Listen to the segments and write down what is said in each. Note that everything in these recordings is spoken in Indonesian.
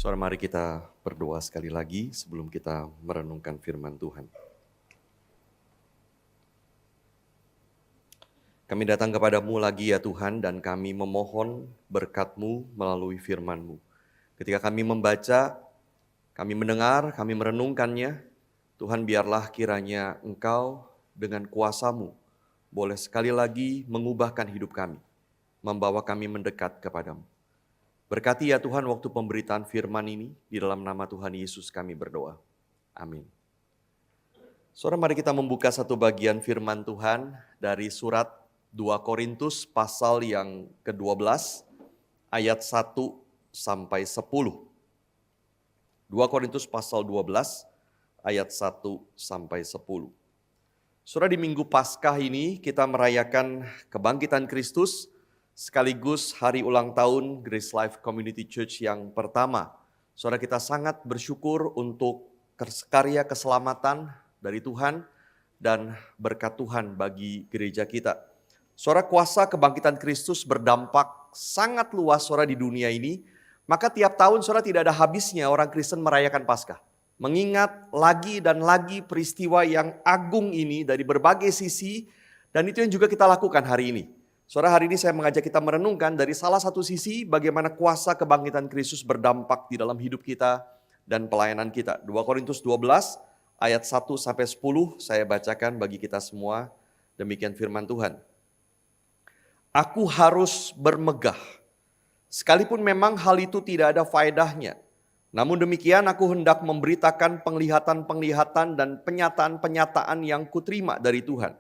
Saudara, mari kita berdoa sekali lagi sebelum kita merenungkan firman Tuhan. Kami datang kepadamu lagi ya Tuhan, dan kami memohon berkat-Mu melalui firman-Mu. Ketika kami membaca, kami mendengar, kami merenungkannya, Tuhan biarlah kiranya Engkau dengan kuasa-Mu boleh sekali lagi mengubahkan hidup kami, membawa kami mendekat kepadamu. Berkati ya Tuhan waktu pemberitaan firman ini, di dalam nama Tuhan Yesus kami berdoa. Amin. Saudara, mari kita membuka satu bagian firman Tuhan dari surat 2 Korintus pasal yang ke-12 ayat 1 sampai 10. 2 Korintus pasal 12 ayat 1 sampai 10. Saudara, di minggu Paskah ini kita merayakan kebangkitan Kristus, sekaligus hari ulang tahun Grace Life Community Church yang pertama. Saudara, kita sangat bersyukur untuk karya keselamatan dari Tuhan dan berkat Tuhan bagi gereja kita. Saudara, kuasa kebangkitan Kristus berdampak sangat luas saudara di dunia ini. Maka tiap tahun saudara tidak ada habisnya orang Kristen merayakan Paskah. Mengingat lagi dan lagi peristiwa yang agung ini dari berbagai sisi, dan itu yang juga kita lakukan hari ini. Saudara, hari ini saya mengajak kita merenungkan dari salah satu sisi bagaimana kuasa kebangkitan Kristus berdampak di dalam hidup kita dan pelayanan kita. 2 Korintus 12 ayat 1 sampai 10 saya bacakan bagi kita semua. Demikian firman Tuhan. Aku harus bermegah, sekalipun memang hal itu tidak ada faedahnya. Namun demikian aku hendak memberitakan penglihatan-penglihatan dan penyataan-penyataan yang kuterima dari Tuhan.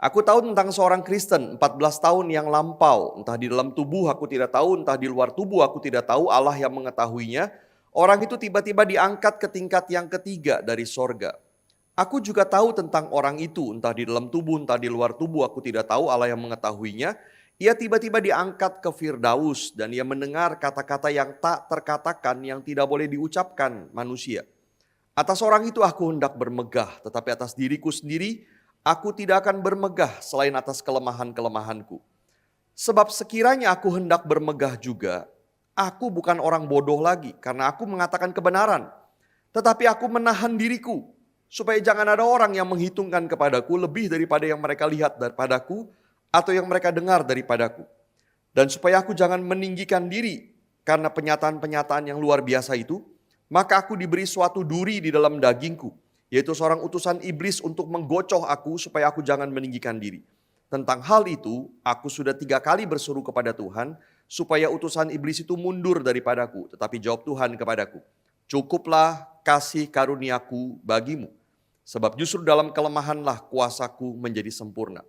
Aku tahu tentang seorang Kristen 14 tahun yang lampau, entah di dalam tubuh aku tidak tahu, entah di luar tubuh aku tidak tahu, Allah yang mengetahuinya. Orang itu tiba-tiba diangkat ke tingkat yang ketiga dari sorga. Aku juga tahu tentang orang itu, entah di dalam tubuh, entah di luar tubuh aku tidak tahu, Allah yang mengetahuinya. Ia tiba-tiba diangkat ke Firdaus dan ia mendengar kata-kata yang tak terkatakan, yang tidak boleh diucapkan manusia. Atas orang itu aku hendak bermegah, tetapi atas diriku sendiri aku tidak akan bermegah selain atas kelemahan-kelemahanku. Sebab sekiranya aku hendak bermegah juga, aku bukan orang bodoh lagi karena aku mengatakan kebenaran. Tetapi aku menahan diriku supaya jangan ada orang yang menghitungkan kepadaku lebih daripada yang mereka lihat daripadaku atau yang mereka dengar daripadaku. Dan supaya aku jangan meninggikan diri karena penyataan-penyataan yang luar biasa itu, maka aku diberi suatu duri di dalam dagingku, yaitu seorang utusan iblis untuk menggocoh aku supaya aku jangan meninggikan diri. Tentang hal itu, aku sudah 3 kali berseru kepada Tuhan supaya utusan iblis itu mundur daripadaku. Tetapi jawab Tuhan kepadaku, cukuplah kasih karuniaku bagimu. Sebab justru dalam kelemahanlah kuasaku menjadi sempurna.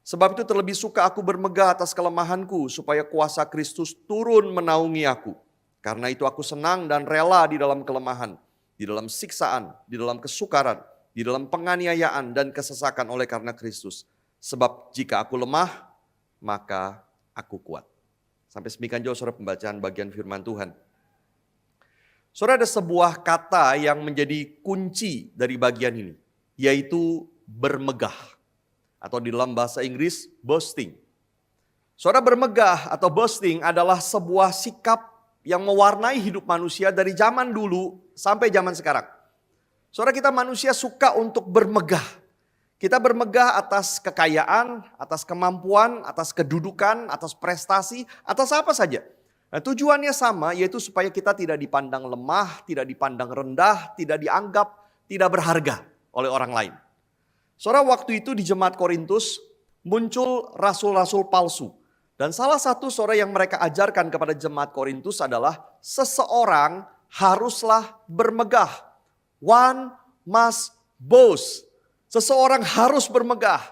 Sebab itu terlebih suka aku bermegah atas kelemahanku supaya kuasa Kristus turun menaungi aku. Karena itu aku senang dan rela di dalam kelemahan, di dalam siksaan, di dalam kesukaran, di dalam penganiayaan dan kesesakan oleh karena Kristus. Sebab jika aku lemah, maka aku kuat. Sampai semikian jauh saudara pembacaan bagian firman Tuhan. Saudara, ada sebuah kata yang menjadi kunci dari bagian ini, yaitu bermegah. Atau di dalam bahasa Inggris, boasting. Saudara, bermegah atau boasting adalah sebuah sikap yang mewarnai hidup manusia dari zaman dulu sampai zaman sekarang. Saudara, kita manusia suka untuk bermegah. Kita bermegah atas kekayaan, atas kemampuan, atas kedudukan, atas prestasi, atas apa saja. Nah, tujuannya sama, yaitu supaya kita tidak dipandang lemah, tidak dipandang rendah, tidak dianggap tidak berharga oleh orang lain. Saudara, waktu itu di jemaat Korintus muncul rasul-rasul palsu. Dan salah satu saudara yang mereka ajarkan kepada jemaat Korintus adalah seseorang haruslah bermegah. One must boast. Seseorang harus bermegah.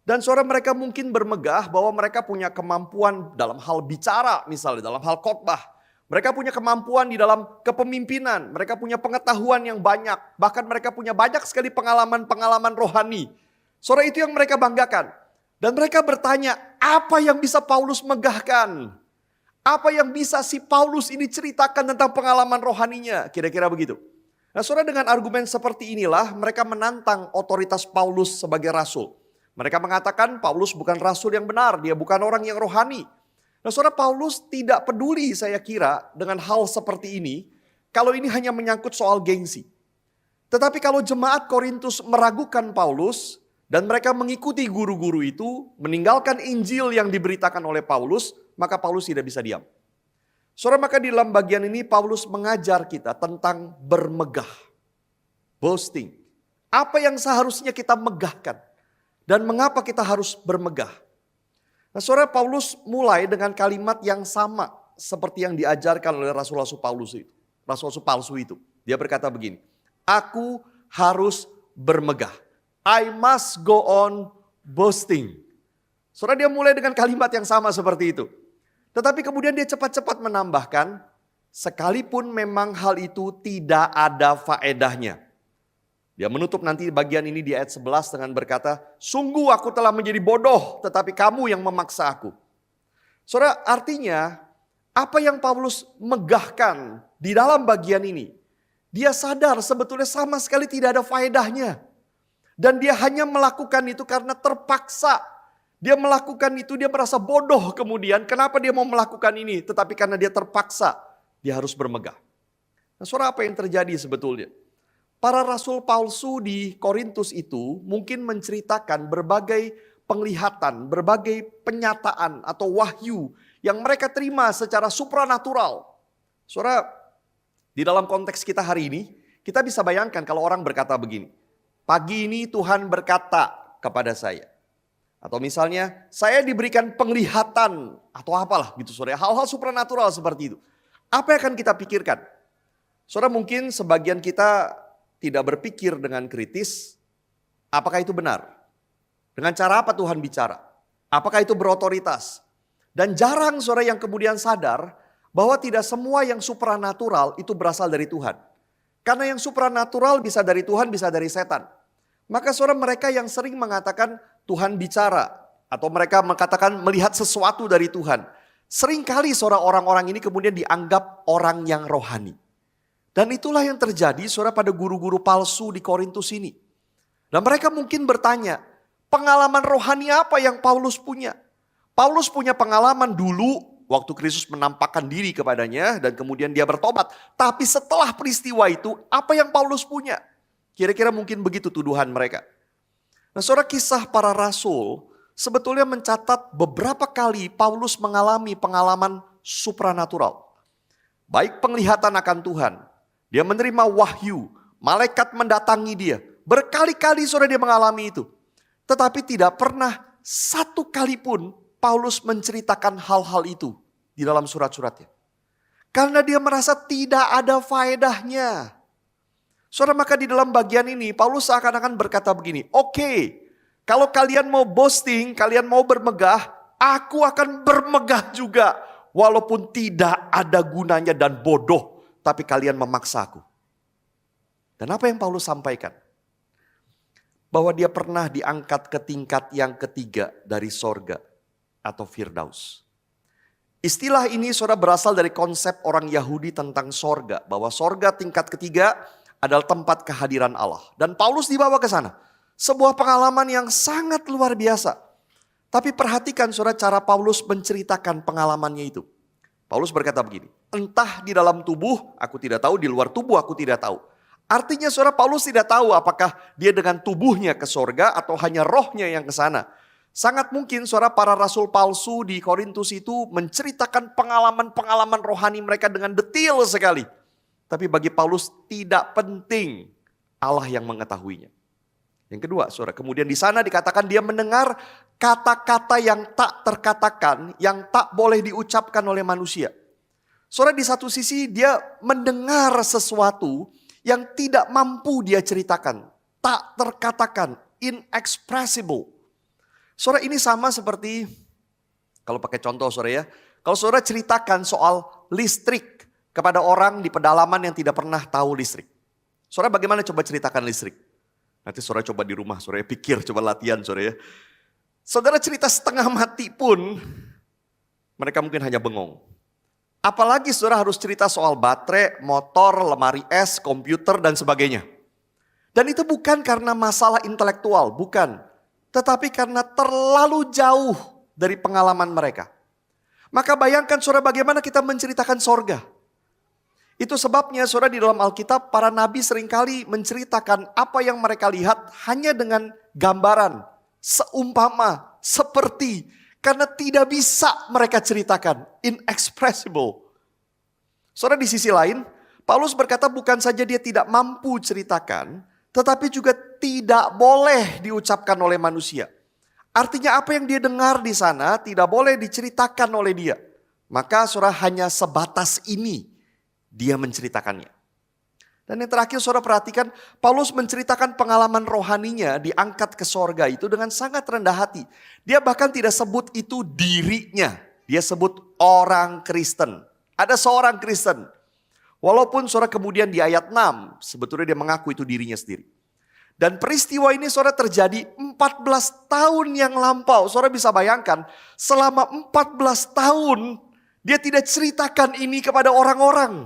Dan saudara, mereka mungkin bermegah bahwa mereka punya kemampuan dalam hal bicara, misalnya dalam hal khotbah. Mereka punya kemampuan di dalam kepemimpinan. Mereka punya pengetahuan yang banyak. Bahkan mereka punya banyak sekali pengalaman-pengalaman rohani. Saudara, itu yang mereka banggakan. Dan mereka bertanya, apa yang bisa Paulus megahkan? Apa yang bisa si Paulus ini ceritakan tentang pengalaman rohaninya? Kira-kira begitu. Nah, saudara, dengan argumen seperti inilah mereka menantang otoritas Paulus sebagai rasul. Mereka mengatakan Paulus bukan rasul yang benar, dia bukan orang yang rohani. Nah, saudara, Paulus tidak peduli saya kira dengan hal seperti ini. kalau ini hanya menyangkut soal gengsi. Tetapi kalau jemaat Korintus meragukan Paulus dan mereka mengikuti guru-guru itu, meninggalkan Injil yang diberitakan oleh Paulus, maka Paulus tidak bisa diam. Saudara, maka di dalam bagian ini Paulus mengajar kita tentang bermegah, boasting. Apa yang seharusnya kita megahkan dan mengapa kita harus bermegah. Nah, saudara, Paulus mulai dengan kalimat yang sama seperti yang diajarkan oleh rasul-rasul Paulus itu. Rasul-rasul palsu itu. Dia berkata begini, aku harus bermegah. I must go on boasting. Saudara, dia mulai dengan kalimat yang sama seperti itu. Tetapi kemudian dia cepat-cepat menambahkan, sekalipun memang hal itu tidak ada faedahnya. Dia menutup nanti bagian ini di ayat 11 dengan berkata, sungguh aku telah menjadi bodoh, tetapi kamu yang memaksa aku. Saudara, artinya apa yang Paulus megahkan di dalam bagian ini, dia sadar sebetulnya sama sekali tidak ada faedahnya. Dan dia hanya melakukan itu karena terpaksa. Dia melakukan itu, dia merasa bodoh kemudian. Kenapa dia mau melakukan ini? Tetapi karena dia terpaksa, dia harus bermegah. Nah, saudara, apa yang terjadi sebetulnya? Para rasul palsu di Korintus itu mungkin menceritakan berbagai penglihatan, berbagai penyataan atau wahyu yang mereka terima secara supranatural. Saudara, di dalam konteks kita hari ini, kita bisa bayangkan kalau orang berkata begini, pagi ini Tuhan berkata kepada saya. Atau misalnya, saya diberikan penglihatan atau apalah gitu saudara. Hal-hal supranatural seperti itu. Apa yang akan kita pikirkan? Saudara, mungkin sebagian kita tidak berpikir dengan kritis, apakah itu benar? Dengan cara apa Tuhan bicara? Apakah itu berotoritas? Dan jarang saudara yang kemudian sadar bahwa tidak semua yang supranatural itu berasal dari Tuhan. Karena yang supranatural bisa dari Tuhan, bisa dari setan. Maka saudara, mereka yang sering mengatakan Tuhan bicara atau mereka mengatakan melihat sesuatu dari Tuhan. Seringkali saudara, orang-orang ini kemudian dianggap orang yang rohani. Dan itulah yang terjadi saudara pada guru-guru palsu di Korintus ini. Dan mereka mungkin bertanya, pengalaman rohani apa yang Paulus punya? Paulus punya pengalaman dulu waktu Kristus menampakkan diri kepadanya dan kemudian dia bertobat. Tapi setelah peristiwa itu, apa yang Paulus punya? Kira-kira mungkin begitu tuduhan mereka. Nah, saudara, kisah para rasul sebetulnya mencatat beberapa kali Paulus mengalami pengalaman supranatural. Baik penglihatan akan Tuhan, dia menerima wahyu, malaikat mendatangi dia. Berkali-kali saudara dia mengalami itu. Tetapi tidak pernah satu kali pun Paulus menceritakan hal-hal itu di dalam surat-suratnya. Karena dia merasa tidak ada faedahnya. Saudara, maka di dalam bagian ini Paulus seakan-akan berkata begini, oke, kalau kalian mau boasting, kalian mau bermegah, aku akan bermegah juga. Walaupun tidak ada gunanya dan bodoh, tapi kalian memaksa aku. Dan apa yang Paulus sampaikan? Bahwa dia pernah diangkat ke tingkat yang ketiga dari sorga atau Firdaus. Istilah ini saudara berasal dari konsep orang Yahudi tentang sorga. Bahwa sorga tingkat ketiga adalah tempat kehadiran Allah. Dan Paulus dibawa ke sana. Sebuah pengalaman yang sangat luar biasa. Tapi perhatikan saudara cara Paulus menceritakan pengalamannya itu. Paulus berkata begini, entah di dalam tubuh aku tidak tahu, di luar tubuh aku tidak tahu. Artinya saudara, Paulus tidak tahu apakah dia dengan tubuhnya ke sorga atau hanya rohnya yang ke sana. Sangat mungkin saudara para rasul palsu di Korintus itu menceritakan pengalaman-pengalaman rohani mereka dengan detail sekali. Tapi bagi Paulus tidak penting Allah yang mengetahuinya. Yang kedua saudara, kemudian di sana dikatakan dia mendengar kata-kata yang tak terkatakan, yang tak boleh diucapkan oleh manusia. Saudara, di satu sisi dia mendengar sesuatu yang tidak mampu dia ceritakan, tak terkatakan, inexpressible. Saudara, ini sama seperti, kalau pakai contoh saudara ya, kalau saudara ceritakan soal listrik kepada orang di pedalaman yang tidak pernah tahu listrik. Saudara, bagaimana coba ceritakan listrik? Nanti saudara coba di rumah, saudara pikir, coba latihan saudara ya. Saudara cerita setengah mati pun, mereka mungkin hanya bengong. Apalagi saudara harus cerita soal baterai, motor, lemari es, komputer dan sebagainya. Dan itu bukan karena masalah intelektual, bukan. Tetapi karena terlalu jauh dari pengalaman mereka. Maka bayangkan saudara bagaimana kita menceritakan sorga. Itu sebabnya saudara di dalam Alkitab para nabi seringkali menceritakan apa yang mereka lihat hanya dengan gambaran, seumpama, seperti. Karena tidak bisa mereka ceritakan, inexpressible. Saudara di sisi lain, Paulus berkata bukan saja dia tidak mampu ceritakan, tetapi juga tidak boleh diucapkan oleh manusia. Artinya apa yang dia dengar di sana tidak boleh diceritakan oleh dia. Maka saudara hanya sebatas ini dia menceritakannya. Dan yang terakhir saudara perhatikan, Paulus menceritakan pengalaman rohaninya diangkat ke sorga itu dengan sangat rendah hati. Dia bahkan tidak sebut itu dirinya, dia sebut orang Kristen. Ada seorang Kristen. Walaupun saudara kemudian di ayat 6, sebetulnya dia mengaku itu dirinya sendiri. Dan peristiwa ini saudara terjadi 14 tahun yang lampau. Saudara bisa bayangkan, selama 14 tahun dia tidak ceritakan ini kepada orang-orang.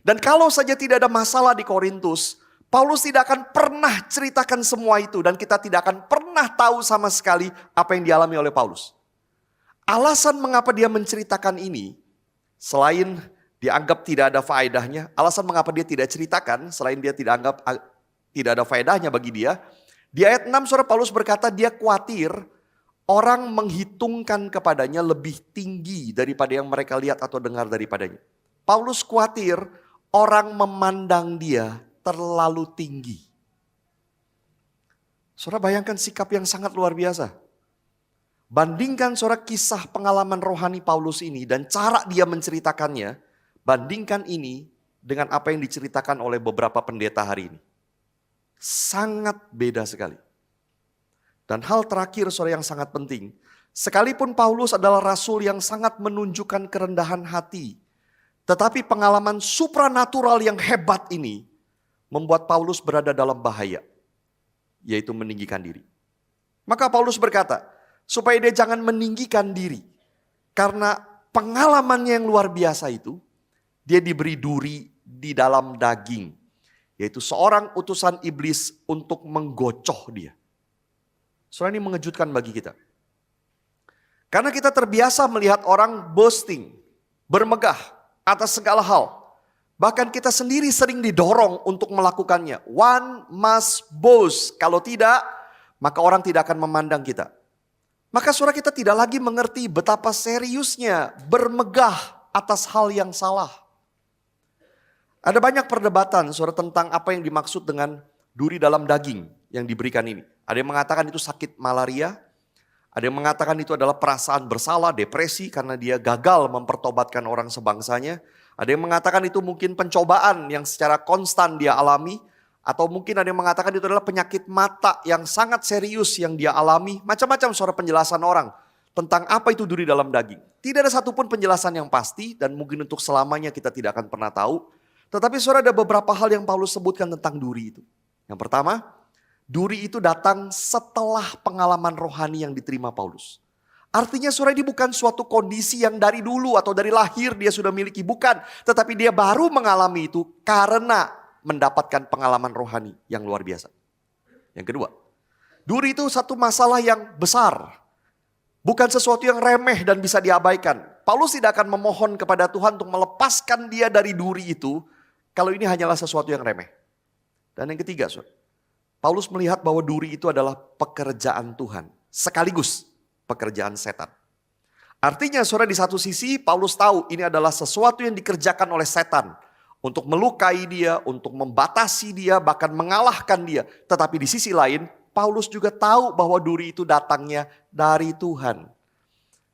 Dan kalau saja tidak ada masalah di Korintus, Paulus tidak akan pernah ceritakan semua itu. Dan kita tidak akan pernah tahu sama sekali apa yang dialami oleh Paulus. Alasan mengapa dia menceritakan ini, selain dianggap tidak ada faedahnya, alasan mengapa dia tidak ceritakan, selain dia tidak anggap tidak ada faedahnya bagi dia. Di ayat 6 saudara Paulus berkata dia khawatir orang menghitungkan kepadanya lebih tinggi daripada yang mereka lihat atau dengar daripadanya. Paulus khawatir orang memandang dia terlalu tinggi. Saudara bayangkan sikap yang sangat luar biasa. Bandingkan saudara kisah pengalaman rohani Paulus ini dan cara dia menceritakannya. Bandingkan ini dengan apa yang diceritakan oleh beberapa pendeta hari ini. Sangat beda sekali. Dan hal terakhir saudara yang sangat penting. Sekalipun Paulus adalah rasul yang sangat menunjukkan kerendahan hati. Tetapi pengalaman supranatural yang hebat ini membuat Paulus berada dalam bahaya. Yaitu meninggikan diri. Maka Paulus berkata, supaya dia jangan meninggikan diri. Karena pengalamannya yang luar biasa itu, dia diberi duri di dalam daging. Yaitu seorang utusan iblis untuk menggocoh dia. Soalnya ini mengejutkan bagi kita. Karena kita terbiasa melihat orang boasting, bermegah atas segala hal. Bahkan kita sendiri sering didorong untuk melakukannya. One must boast. Kalau tidak, maka orang tidak akan memandang kita. Maka saudara kita tidak lagi mengerti betapa seriusnya bermegah atas hal yang salah. Ada banyak perdebatan saudara tentang apa yang dimaksud dengan duri dalam daging yang diberikan ini. Ada yang mengatakan itu sakit malaria. Ada yang mengatakan itu adalah perasaan bersalah, depresi karena dia gagal mempertobatkan orang sebangsanya. Ada yang mengatakan itu mungkin pencobaan yang secara konstan dia alami. Atau mungkin ada yang mengatakan itu adalah penyakit mata yang sangat serius yang dia alami. Macam-macam suara penjelasan orang tentang apa itu duri dalam daging. Tidak ada satupun penjelasan yang pasti dan mungkin untuk selamanya kita tidak akan pernah tahu. Tetapi saudara ada beberapa hal yang Paulus sebutkan tentang duri itu. Yang pertama, duri itu datang setelah pengalaman rohani yang diterima Paulus. Artinya saudara ini bukan suatu kondisi yang dari dulu atau dari lahir dia sudah miliki. Bukan, tetapi dia baru mengalami itu karena mendapatkan pengalaman rohani yang luar biasa. Yang kedua, duri itu satu masalah yang besar. Bukan sesuatu yang remeh dan bisa diabaikan. Paulus tidak akan memohon kepada Tuhan untuk melepaskan dia dari duri itu. Kalau ini hanyalah sesuatu yang remeh. Dan yang ketiga, saudara, Paulus melihat bahwa duri itu adalah pekerjaan Tuhan. Sekaligus pekerjaan setan. Artinya saudara di satu sisi Paulus tahu ini adalah sesuatu yang dikerjakan oleh setan. Untuk melukai dia, untuk membatasi dia, bahkan mengalahkan dia. Tetapi di sisi lain Paulus juga tahu bahwa duri itu datangnya dari Tuhan.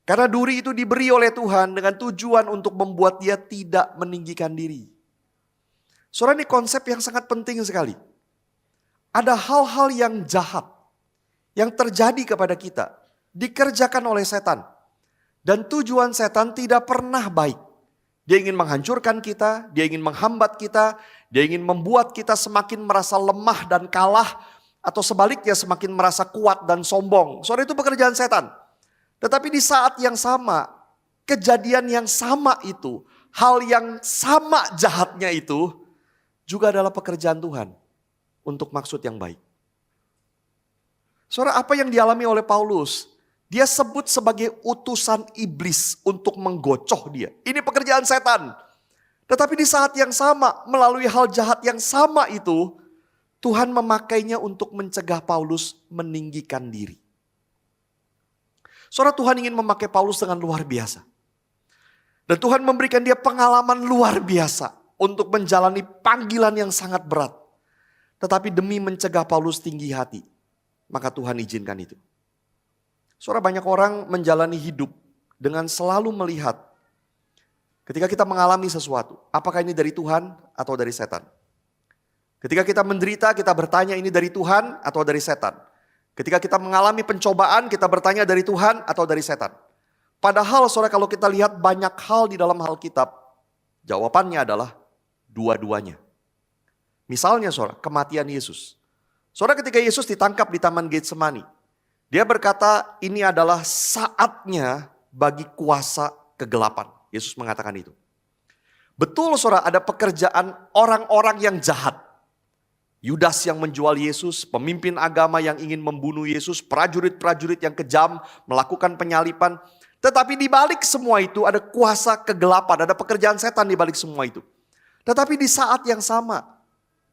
Karena duri itu diberi oleh Tuhan dengan tujuan untuk membuat dia tidak meninggikan diri. Saudara ini konsep yang sangat penting sekali. Ada hal-hal yang jahat yang terjadi kepada kita. Dikerjakan oleh setan. Dan tujuan setan tidak pernah baik. Dia ingin menghancurkan kita, dia ingin menghambat kita, dia ingin membuat kita semakin merasa lemah dan kalah. Atau sebaliknya semakin merasa kuat dan sombong. Saudara itu pekerjaan setan. Tetapi di saat yang sama, kejadian yang sama itu, hal yang sama jahatnya itu, juga adalah pekerjaan Tuhan untuk maksud yang baik. Saudara, apa yang dialami oleh Paulus? Dia sebut sebagai utusan iblis untuk menggocoh dia. Ini pekerjaan setan. Tetapi di saat yang sama, melalui hal jahat yang sama itu, Tuhan memakainya untuk mencegah Paulus meninggikan diri. Saudara, Tuhan ingin memakai Paulus dengan luar biasa. Dan Tuhan memberikan dia pengalaman luar biasa untuk menjalani panggilan yang sangat berat. Tetapi demi mencegah Paulus tinggi hati, maka Tuhan izinkan itu. Saudara, banyak orang menjalani hidup dengan selalu melihat ketika kita mengalami sesuatu, apakah ini dari Tuhan atau dari setan. Ketika kita menderita, kita bertanya ini dari Tuhan atau dari setan. Ketika kita mengalami pencobaan, kita bertanya dari Tuhan atau dari setan. Padahal saudara, kalau kita lihat banyak hal di dalam Alkitab, jawabannya adalah dua-duanya. Misalnya saudara, kematian Yesus. Saudara, ketika Yesus ditangkap di Taman Getsemani, dia berkata ini adalah saatnya bagi kuasa kegelapan. Yesus mengatakan itu. Betul saudara, ada pekerjaan orang-orang yang jahat. Yudas yang menjual Yesus, pemimpin agama yang ingin membunuh Yesus, prajurit-prajurit yang kejam melakukan penyalipan. Tetapi di balik semua itu ada kuasa kegelapan, ada pekerjaan setan di balik semua itu. Tetapi di saat yang sama,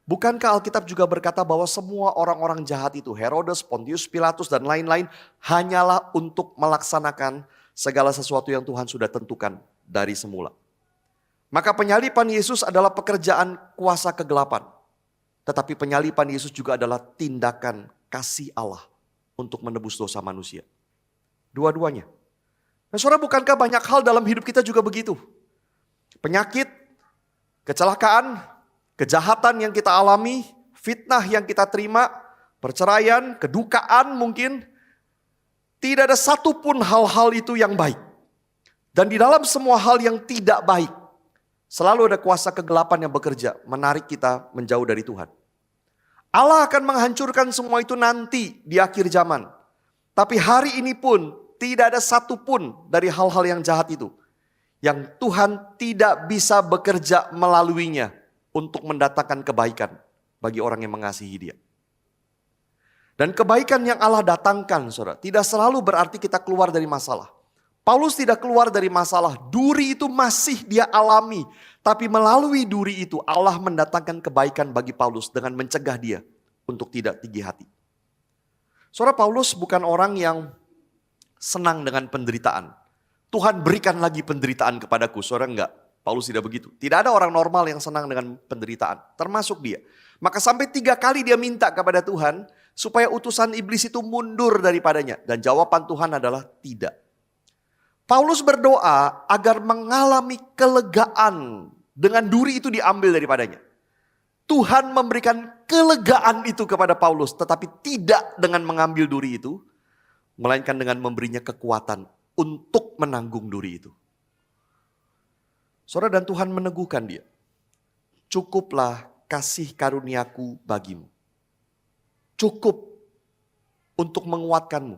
bukankah Alkitab juga berkata bahwa semua orang-orang jahat itu, Herodes, Pontius Pilatus dan lain-lain, hanyalah untuk melaksanakan segala sesuatu yang Tuhan sudah tentukan dari semula. Maka penyalipan Yesus adalah pekerjaan kuasa kegelapan. Tetapi penyalipan Yesus juga adalah tindakan kasih Allah untuk menebus dosa manusia. Dua-duanya. Nah saudara, bukankah banyak hal dalam hidup kita juga begitu? Penyakit, kecelakaan, kejahatan yang kita alami, fitnah yang kita terima, perceraian, kedukaan mungkin. Tidak ada satupun hal-hal itu yang baik. Dan di dalam semua hal yang tidak baik, selalu ada kuasa kegelapan yang bekerja, menarik kita menjauh dari Tuhan. Allah akan menghancurkan semua itu nanti di akhir zaman. Tapi hari ini pun tidak ada satupun dari hal-hal yang jahat itu yang Tuhan tidak bisa bekerja melaluinya untuk mendatangkan kebaikan bagi orang yang mengasihi Dia. Dan kebaikan yang Allah datangkan, saudara, tidak selalu berarti kita keluar dari masalah. Paulus tidak keluar dari masalah, duri itu masih dia alami. Tapi melalui duri itu Allah mendatangkan kebaikan bagi Paulus dengan mencegah dia untuk tidak tinggi hati. Saudara, Paulus bukan orang yang senang dengan penderitaan. Tuhan berikan lagi penderitaan kepadaku, saudara, enggak. Paulus tidak begitu. Tidak ada orang normal yang senang dengan penderitaan, termasuk dia. Maka sampai 3 kali dia minta kepada Tuhan supaya utusan iblis itu mundur daripadanya. Dan jawaban Tuhan adalah tidak. Paulus berdoa agar mengalami kelegaan dengan duri itu diambil daripadanya. Tuhan memberikan kelegaan itu kepada Paulus, tetapi tidak dengan mengambil duri itu, melainkan dengan memberinya kekuatan untuk menanggung duri itu. Saudara, dan Tuhan meneguhkan dia. Cukuplah kasih karuniaku bagimu. Cukup untuk menguatkanmu,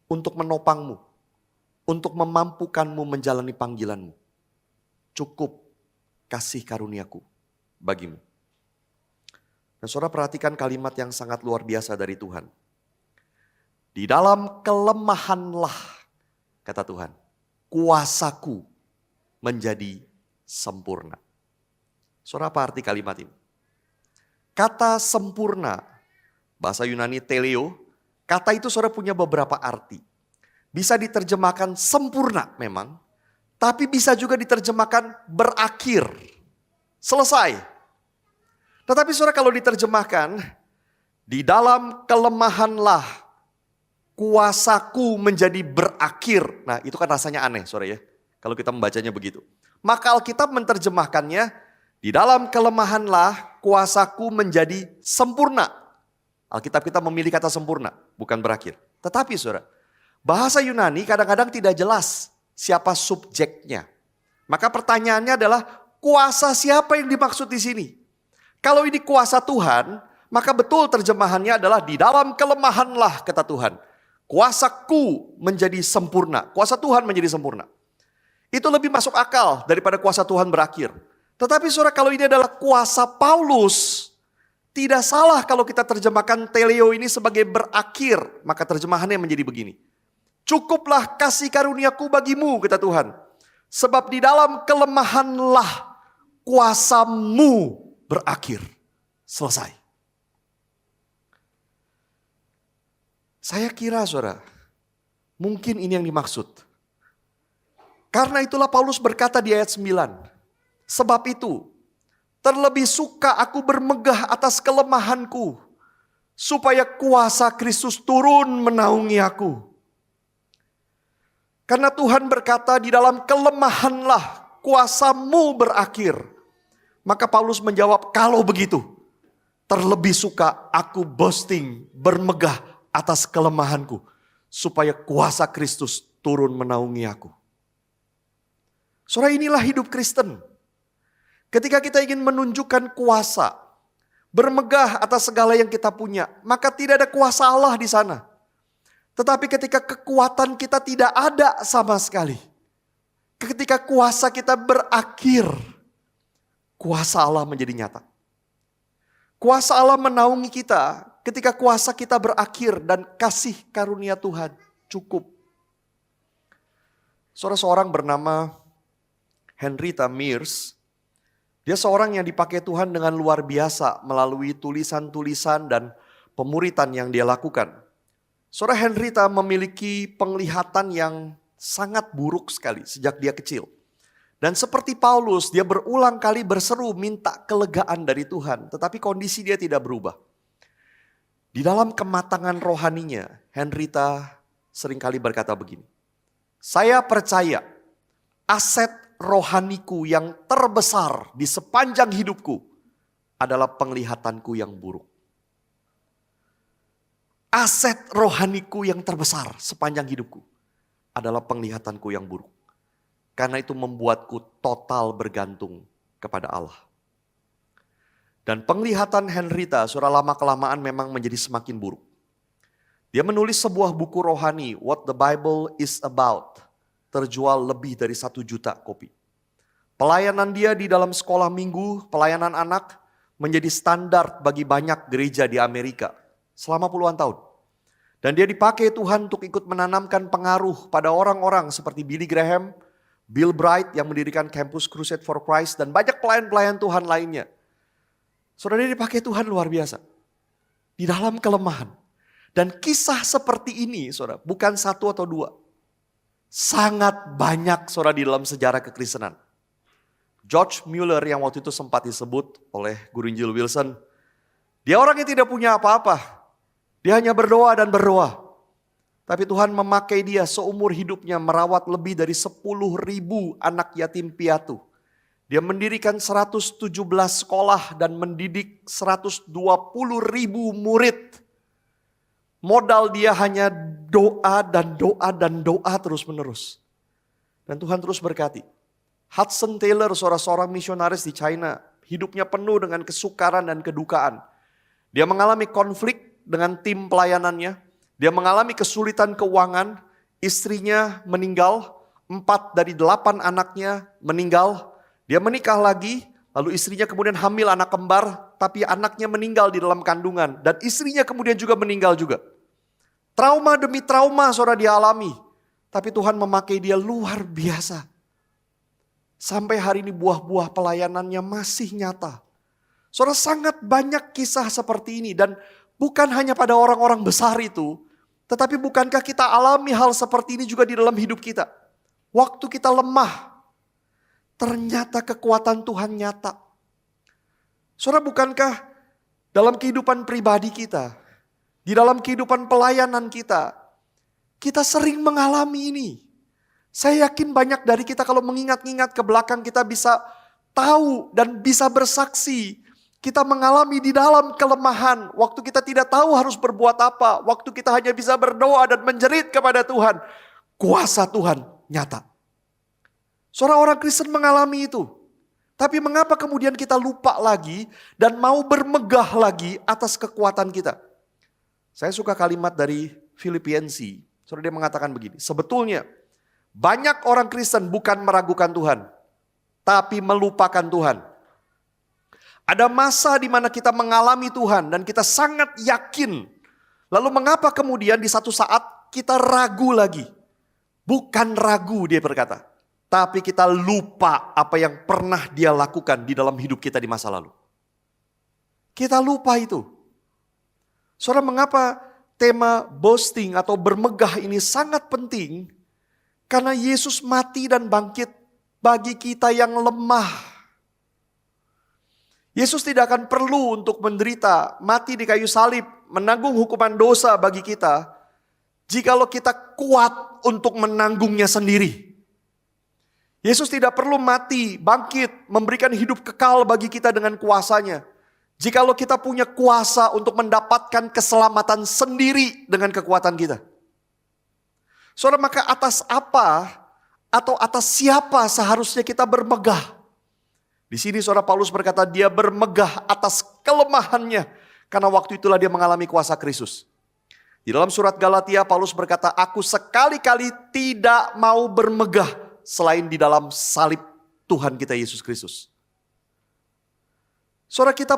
untuk menopangmu, untuk memampukanmu menjalani panggilanmu. Cukup kasih karuniaku bagimu. Dan saudara, perhatikan kalimat yang sangat luar biasa dari Tuhan. Di dalam kelemahanlah, kata Tuhan, kuasaku menjadi sempurna. Saudara, apa arti kalimat ini? Kata sempurna, bahasa Yunani teleo, kata itu saudara punya beberapa arti. Bisa diterjemahkan sempurna memang, tapi bisa juga diterjemahkan berakhir, selesai. Tetapi saudara, kalau diterjemahkan, di dalam kelemahanlah kuasaku menjadi berakhir. Nah, itu kan rasanya aneh saudara ya, kalau kita membacanya begitu. Maka Alkitab menerjemahkannya, di dalam kelemahanlah kuasaku menjadi sempurna. Alkitab kita memilih kata sempurna, bukan berakhir. Tetapi saudara, bahasa Yunani kadang-kadang tidak jelas siapa subjeknya. Maka pertanyaannya adalah, kuasa siapa yang dimaksud di sini? Kalau ini kuasa Tuhan, maka betul terjemahannya adalah di dalam kelemahanlah, kata Tuhan. Kuasaku menjadi sempurna. Kuasa Tuhan menjadi sempurna. Itu lebih masuk akal daripada kuasa Tuhan berakhir. Tetapi saudara, kalau ini adalah kuasa Paulus, tidak salah kalau kita terjemahkan teleo ini sebagai berakhir. Maka terjemahannya menjadi begini. Cukuplah kasih karuniaku bagimu, kata Tuhan. Sebab di dalam kelemahanlah kuasamu berakhir. Selesai. Saya kira saudara, mungkin ini yang dimaksud. Karena itulah Paulus berkata di ayat 9. Sebab itu, terlebih suka aku bermegah atas kelemahanku, supaya kuasa Kristus turun menaungi aku. Karena Tuhan berkata di dalam kelemahanlah kuasamu berakhir. Maka Paulus menjawab, kalau begitu, terlebih suka aku boasting, bermegah atas kelemahanku, supaya kuasa Kristus turun menaungi aku. Saudara, inilah hidup Kristen. Ketika kita ingin menunjukkan kuasa, bermegah atas segala yang kita punya, maka tidak ada kuasa Allah di sana. Tetapi ketika kekuatan kita tidak ada sama sekali, ketika kuasa kita berakhir, kuasa Allah menjadi nyata. Kuasa Allah menaungi kita ketika kuasa kita berakhir dan kasih karunia Tuhan cukup. Seorang bernama Henrietta Mears, dia seorang yang dipakai Tuhan dengan luar biasa melalui tulisan-tulisan dan pemuritan yang dia lakukan. Saudara, Henrietta memiliki penglihatan yang sangat buruk sekali sejak dia kecil. Dan seperti Paulus, dia berulang kali berseru minta kelegaan dari Tuhan, tetapi kondisi dia tidak berubah. Di dalam kematangan rohaninya, Henrietta seringkali berkata begini, saya percaya aset rohaniku yang terbesar di sepanjang hidupku adalah penglihatanku yang buruk. Aset rohaniku yang terbesar sepanjang hidupku adalah penglihatanku yang buruk. Karena itu membuatku total bergantung kepada Allah. Dan penglihatan Henrietta saudara lama-kelamaan memang menjadi semakin buruk. Dia menulis sebuah buku rohani, What the Bible is About. Terjual lebih dari 1 juta kopi. Pelayanan dia di dalam sekolah minggu, pelayanan anak, menjadi standar bagi banyak gereja di Amerika selama puluhan tahun. Dan dia dipakai Tuhan untuk ikut menanamkan pengaruh pada orang-orang seperti Billy Graham, Bill Bright yang mendirikan Campus Crusade for Christ, dan banyak pelayan-pelayan Tuhan lainnya. Saudara, dia dipakai Tuhan luar biasa. Di dalam kelemahan. Dan kisah seperti ini, saudara, bukan 1 atau 2. Sangat banyak, saudara, di dalam sejarah kekristenan. George Mueller yang waktu itu sempat disebut oleh Guru Injil Wilson. Dia orang yang tidak punya apa-apa. Dia hanya berdoa dan berdoa. Tapi Tuhan memakai dia seumur hidupnya merawat lebih dari 10.000 anak yatim piatu. Dia mendirikan 117 sekolah dan mendidik 120.000 murid. Modal dia hanya doa dan doa dan doa terus menerus. Dan Tuhan terus berkati. Hudson Taylor, seorang misionaris di China, hidupnya penuh dengan kesukaran dan kedukaan. Dia mengalami konflik dengan tim pelayanannya. Dia mengalami kesulitan keuangan, istrinya meninggal, 4 dari 8 anaknya meninggal. Dia menikah lagi, lalu istrinya kemudian hamil anak kembar, tapi anaknya meninggal di dalam kandungan. Dan istrinya kemudian juga meninggal juga. Trauma demi trauma saudara dia alami. Tapi Tuhan memakai dia luar biasa. Sampai hari ini buah-buah pelayanannya masih nyata. Saudara, sangat banyak kisah seperti ini. Dan bukan hanya pada orang-orang besar itu. Tetapi bukankah kita alami hal seperti ini juga di dalam hidup kita? Waktu kita lemah, ternyata kekuatan Tuhan nyata. Saudara, bukankah dalam kehidupan pribadi kita, di dalam kehidupan pelayanan kita, kita sering mengalami ini. Saya yakin banyak dari kita kalau mengingat-ingat ke belakang kita bisa tahu dan bisa bersaksi. Kita mengalami di dalam kelemahan, waktu kita tidak tahu harus berbuat apa, waktu kita hanya bisa berdoa dan menjerit kepada Tuhan. Kuasa Tuhan nyata. Seorang orang Kristen mengalami itu. Tapi mengapa kemudian kita lupa lagi dan mau bermegah lagi atas kekuatan kita? Saya suka kalimat dari Filipensi. Saudara, dia mengatakan begini, sebetulnya banyak orang Kristen bukan meragukan Tuhan, tapi melupakan Tuhan. Ada masa di mana kita mengalami Tuhan dan kita sangat yakin. Lalu mengapa kemudian di satu saat kita ragu lagi? Bukan ragu, dia berkata. Tapi kita lupa apa yang pernah dia lakukan di dalam hidup kita di masa lalu. Kita lupa itu. Saudara, mengapa tema boasting atau bermegah ini sangat penting? Karena Yesus mati dan bangkit bagi kita yang lemah. Yesus tidak akan perlu untuk menderita, mati di kayu salib, menanggung hukuman dosa bagi kita, jikalau kita kuat untuk menanggungnya sendiri. Yesus tidak perlu mati, bangkit, memberikan hidup kekal bagi kita dengan kuasanya, jikalau kita punya kuasa untuk mendapatkan keselamatan sendiri dengan kekuatan kita. Saudara, maka atas apa atau atas siapa seharusnya kita bermegah? Di sini saudara Paulus berkata dia bermegah atas kelemahannya. Karena waktu itulah dia mengalami kuasa Kristus. Di dalam surat Galatia Paulus berkata, aku sekali-kali tidak mau bermegah selain di dalam salib Tuhan kita Yesus Kristus. Saudara, kita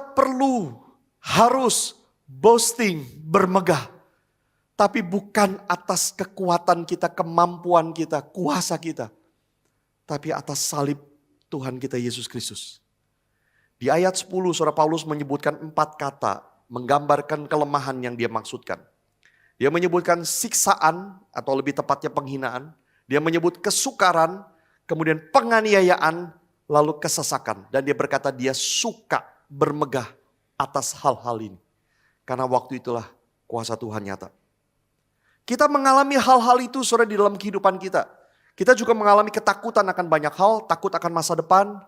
harus boasting, bermegah. Tapi bukan atas kekuatan kita, kemampuan kita, kuasa kita. Tapi atas salib Tuhan kita Yesus Kristus. Di ayat 10 saudara Paulus menyebutkan 4 kata menggambarkan kelemahan yang dia maksudkan. Dia menyebutkan siksaan atau lebih tepatnya penghinaan. Dia menyebut kesukaran, kemudian penganiayaan, lalu kesesakan. Dan dia berkata dia suka bermegah atas hal-hal ini. Karena waktu itulah kuasa Tuhan nyata. Kita mengalami hal-hal itu saudara di dalam kehidupan kita. Kita juga mengalami ketakutan akan banyak hal, takut akan masa depan,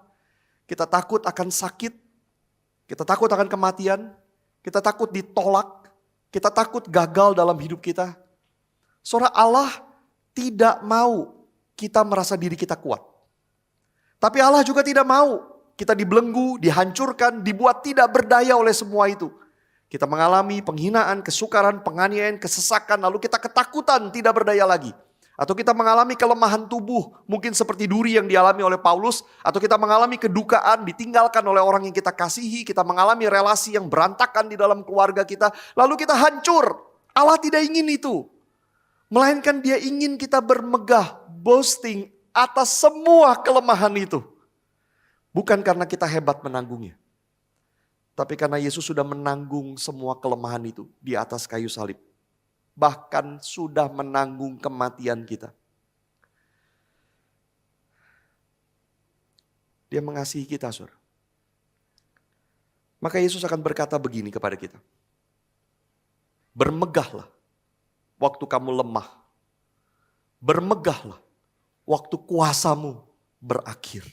kita takut akan sakit, kita takut akan kematian, kita takut ditolak, kita takut gagal dalam hidup kita. Saudara, Allah tidak mau kita merasa diri kita kuat. Tapi Allah juga tidak mau kita dibelenggu, dihancurkan, dibuat tidak berdaya oleh semua itu. Kita mengalami penghinaan, kesukaran, penganiayaan, kesesakan, lalu kita ketakutan tidak berdaya lagi. Atau kita mengalami kelemahan tubuh, mungkin seperti duri yang dialami oleh Paulus. Atau kita mengalami kedukaan, ditinggalkan oleh orang yang kita kasihi. Kita mengalami relasi yang berantakan di dalam keluarga kita. Lalu kita hancur. Allah tidak ingin itu. Melainkan dia ingin kita bermegah, boasting atas semua kelemahan itu. Bukan karena kita hebat menanggungnya. Tapi karena Yesus sudah menanggung semua kelemahan itu di atas kayu salib. Bahkan sudah menanggung kematian kita. Dia mengasihi kita, saudara. Maka Yesus akan berkata begini kepada kita. Bermegahlah waktu kamu lemah. Bermegahlah waktu kuasamu berakhir.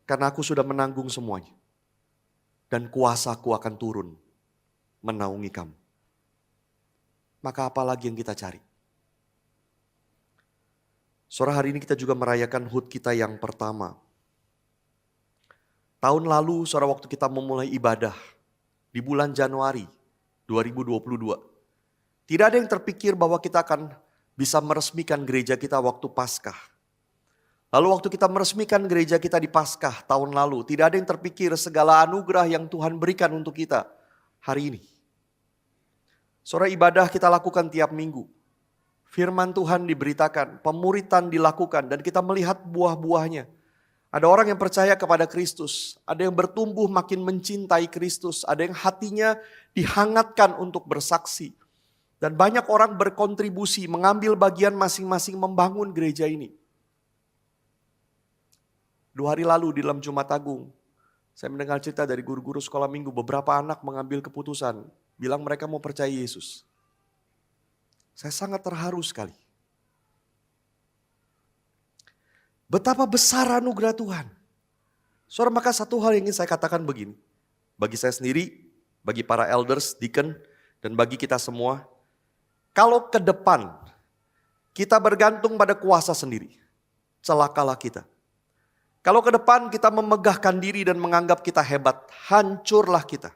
Karena aku sudah menanggung semuanya. Dan kuasaku akan turun menaungi kamu. Maka apa lagi yang kita cari? Sore hari ini kita juga merayakan HUT kita yang pertama. Tahun lalu, sore waktu kita memulai ibadah di bulan Januari 2022. Tidak ada yang terpikir bahwa kita akan bisa meresmikan gereja kita waktu Paskah. Lalu waktu kita meresmikan gereja kita di Paskah tahun lalu, tidak ada yang terpikir segala anugerah yang Tuhan berikan untuk kita hari ini. Sore ibadah kita lakukan tiap minggu. Firman Tuhan diberitakan, pemuritan dilakukan dan kita melihat buah-buahnya. Ada orang yang percaya kepada Kristus, ada yang bertumbuh makin mencintai Kristus, ada yang hatinya dihangatkan untuk bersaksi. Dan banyak orang berkontribusi, mengambil bagian masing-masing membangun gereja ini. 2 hari lalu di dalam Jumat Agung, saya mendengar cerita dari guru-guru sekolah minggu, beberapa anak mengambil keputusan, bilang mereka mau percaya Yesus. Saya sangat terharu sekali. Betapa besar anugerah Tuhan. Saudara, maka satu hal yang ingin saya katakan begini. Bagi saya sendiri, bagi para elders, deacon, dan bagi kita semua. Kalau ke depan kita bergantung pada kuasa sendiri, celakalah kita. Kalau ke depan kita memegahkan diri dan menganggap kita hebat, hancurlah kita.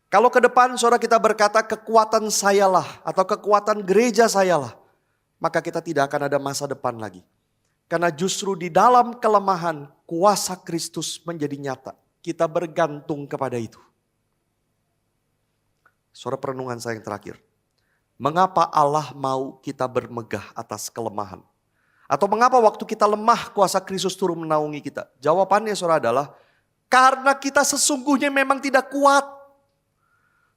Kalau ke depan saudara kita berkata kekuatan sayalah atau kekuatan gereja sayalah, maka kita tidak akan ada masa depan lagi. Karena justru di dalam kelemahan kuasa Kristus menjadi nyata. Kita bergantung kepada itu. Saudara, perenungan saya yang terakhir. Mengapa Allah mau kita bermegah atas kelemahan? Atau mengapa waktu kita lemah kuasa Kristus turun menaungi kita? Jawabannya saudara adalah karena kita sesungguhnya memang tidak kuat.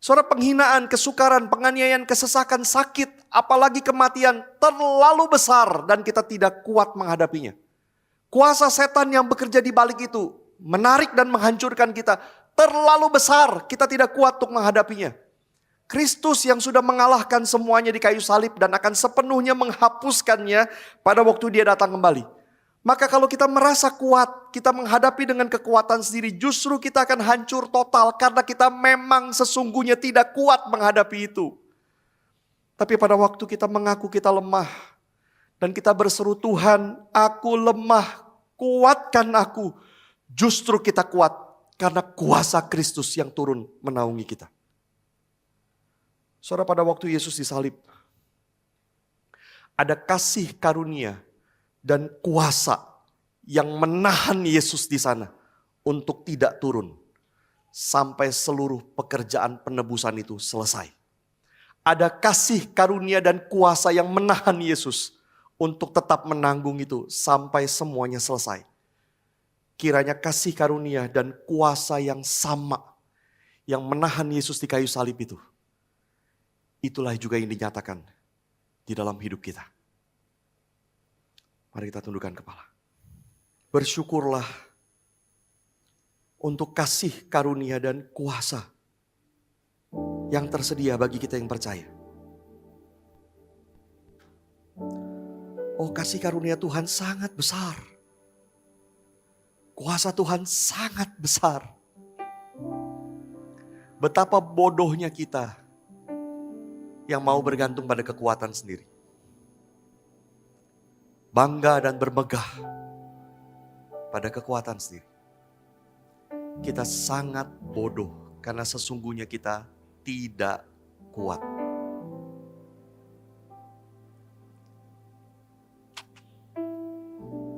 Saudara, penghinaan, kesukaran, penganiayaan, kesesakan, sakit, apalagi kematian terlalu besar dan kita tidak kuat menghadapinya. Kuasa setan yang bekerja di balik itu menarik dan menghancurkan kita terlalu besar, kita tidak kuat untuk menghadapinya. Kristus yang sudah mengalahkan semuanya di kayu salib dan akan sepenuhnya menghapuskannya pada waktu dia datang kembali. Maka kalau kita merasa kuat, kita menghadapi dengan kekuatan sendiri, justru kita akan hancur total karena kita memang sesungguhnya tidak kuat menghadapi itu. Tapi pada waktu kita mengaku kita lemah dan kita berseru, Tuhan, aku lemah, kuatkan aku. Justru kita kuat karena kuasa Kristus yang turun menaungi kita. Saudara, pada waktu Yesus disalib, ada kasih karunia dan kuasa yang menahan Yesus di sana untuk tidak turun sampai seluruh pekerjaan penebusan itu selesai. Ada kasih karunia dan kuasa yang menahan Yesus untuk tetap menanggung itu sampai semuanya selesai. Kiranya kasih karunia dan kuasa yang sama yang menahan Yesus di kayu salib itu, itulah juga yang dinyatakan di dalam hidup kita. Mari kita tundukkan kepala. Bersyukurlah untuk kasih karunia dan kuasa yang tersedia bagi kita yang percaya. Oh, kasih karunia Tuhan sangat besar. Kuasa Tuhan sangat besar. Betapa bodohnya kita yang mau bergantung pada kekuatan sendiri. Bangga dan bermegah pada kekuatan sendiri. Kita sangat bodoh karena sesungguhnya kita tidak kuat.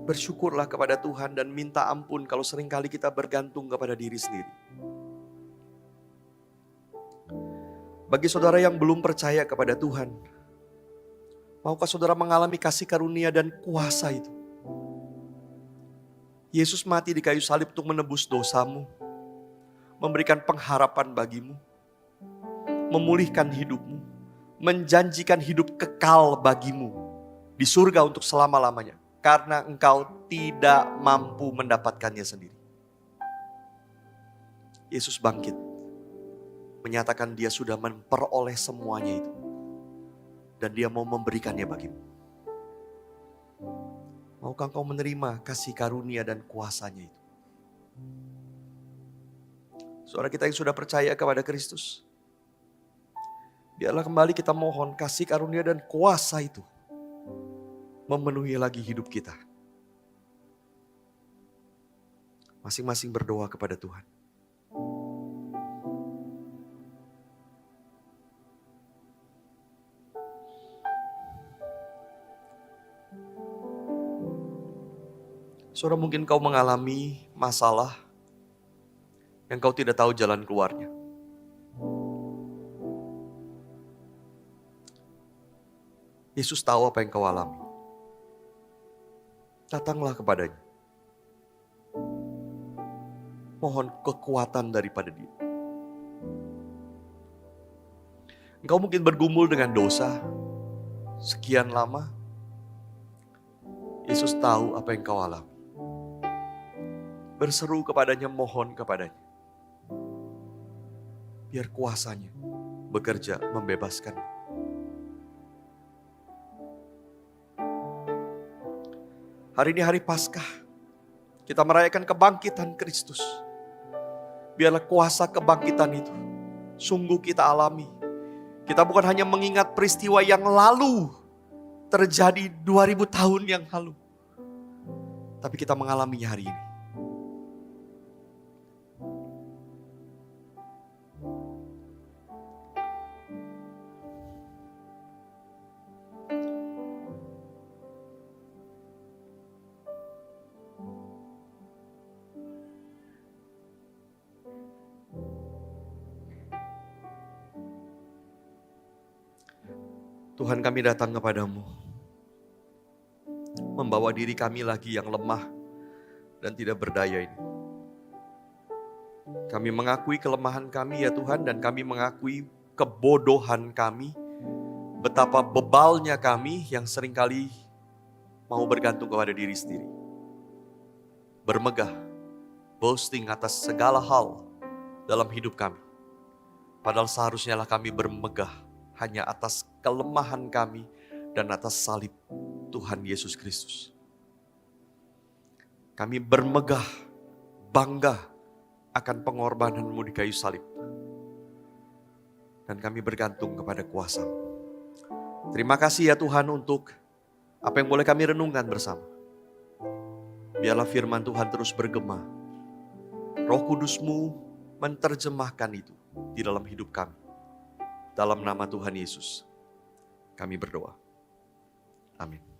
Bersyukurlah kepada Tuhan dan minta ampun kalau seringkali kita bergantung kepada diri sendiri. Bagi saudara yang belum percaya kepada Tuhan, maukah saudara mengalami kasih karunia dan kuasa itu? Yesus mati di kayu salib untuk menebus dosamu, memberikan pengharapan bagimu, memulihkan hidupmu, menjanjikan hidup kekal bagimu di surga untuk selama-lamanya. Karena engkau tidak mampu mendapatkannya sendiri. Yesus bangkit, menyatakan dia sudah memperoleh semuanya itu. Dan dia mau memberikannya bagimu. Maukah engkau menerima kasih karunia dan kuasanya itu? Saudara kita yang sudah percaya kepada Kristus, biarlah kembali kita mohon kasih karunia dan kuasa itu memenuhi lagi hidup kita. Masing-masing berdoa kepada Tuhan. Saudara, mungkin kau mengalami masalah yang kau tidak tahu jalan keluarnya. Yesus tahu apa yang kau alami. Datanglah kepadanya. Mohon kekuatan daripada dia. Engkau mungkin bergumul dengan dosa sekian lama. Yesus tahu apa yang kau alami. Berseru kepadanya, mohon kepadanya. Biar kuasanya bekerja membebaskan. Hari ini hari Paskah, kita merayakan kebangkitan Kristus. Biarlah kuasa kebangkitan itu sungguh kita alami. Kita bukan hanya mengingat peristiwa yang lalu, terjadi 2000 tahun yang lalu. Tapi kita mengalaminya hari ini. Tuhan, kami datang kepadamu. membawa diri kami lagi yang lemah dan tidak berdaya ini. Kami mengakui kelemahan kami ya Tuhan, dan kami mengakui kebodohan kami, betapa bebalnya kami yang seringkali mau bergantung kepada diri sendiri. Bermegah, boasting atas segala hal dalam hidup kami. Padahal seharusnya lah kami bermegah hanya atas kelemahan kami dan atas salib Tuhan Yesus Kristus. Kami bermegah, bangga akan pengorbanan-Mu di kayu salib. Dan kami bergantung kepada kuasa-Mu. Terima kasih ya Tuhan untuk apa yang boleh kami renungkan bersama. Biarlah firman Tuhan terus bergema. Roh Kudus-Mu menerjemahkan itu di dalam hidup kami. Dalam nama Tuhan Yesus, kami berdoa. Amin.